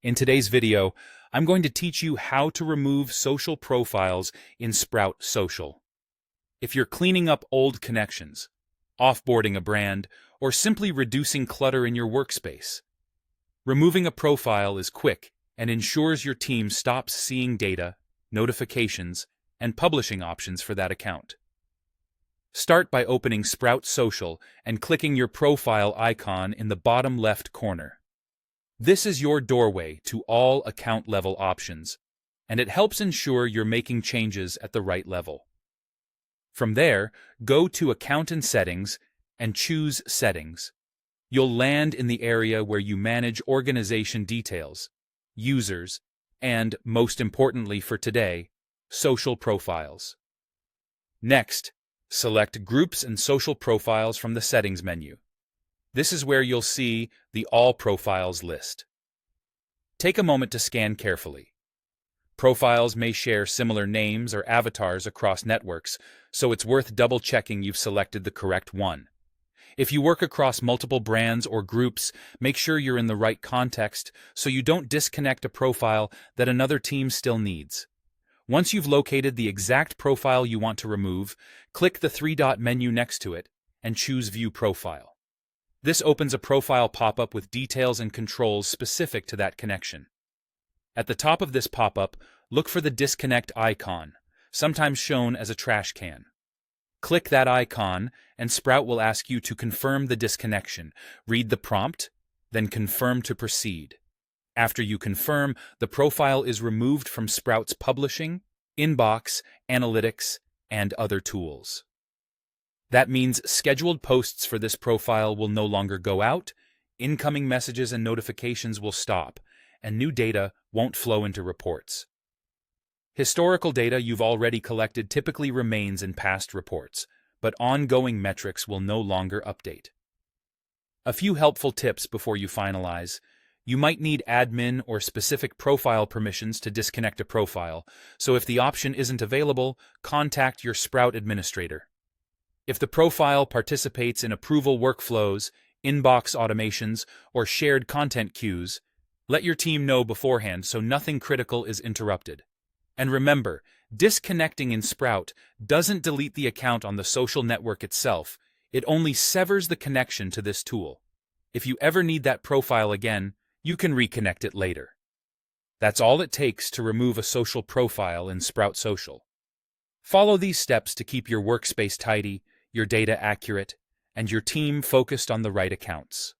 In today's video, I'm going to teach you how to remove social profiles in Sprout Social. If you're cleaning up old connections, offboarding a brand, or simply reducing clutter in your workspace, removing a profile is quick and ensures your team stops seeing data, notifications, and publishing options for that account. Start by opening Sprout Social and clicking your profile icon in the bottom left corner. This is your doorway to all account-level options, and it helps ensure you're making changes at the right level. From there, go to Account and Settings and choose Settings. You'll land in the area where you manage organization details, users, and, most importantly for today, social profiles. Next, select Groups and Social Profiles from the Settings menu. This is where you'll see the All Profiles list. Take a moment to scan carefully. Profiles may share similar names or avatars across networks, so it's worth double-checking you've selected the correct one. If you work across multiple brands or groups, make sure you're in the right context so you don't disconnect a profile that another team still needs. Once you've located the exact profile you want to remove, click the three-dot menu next to it and choose View Profile. This opens a profile pop-up with details and controls specific to that connection. At the top of this pop-up, look for the disconnect icon, sometimes shown as a trash can. Click that icon, and Sprout will ask you to confirm the disconnection. Read the prompt, then confirm to proceed. After you confirm, the profile is removed from Sprout's publishing, inbox, analytics, and other tools. That means scheduled posts for this profile will no longer go out, incoming messages and notifications will stop, and new data won't flow into reports. Historical data you've already collected typically remains in past reports, but ongoing metrics will no longer update. A few helpful tips before you finalize. You might need admin or specific profile permissions to disconnect a profile, so if the option isn't available, contact your Sprout administrator. If the profile participates in approval workflows, inbox automations, or shared content queues, let your team know beforehand so nothing critical is interrupted. And remember, disconnecting in Sprout doesn't delete the account on the social network itself, it only severs the connection to this tool. If you ever need that profile again, you can reconnect it later. That's all it takes to remove a social profile in Sprout Social. Follow these steps to keep your workspace tidy, your data accurate, and your team focused on the right accounts.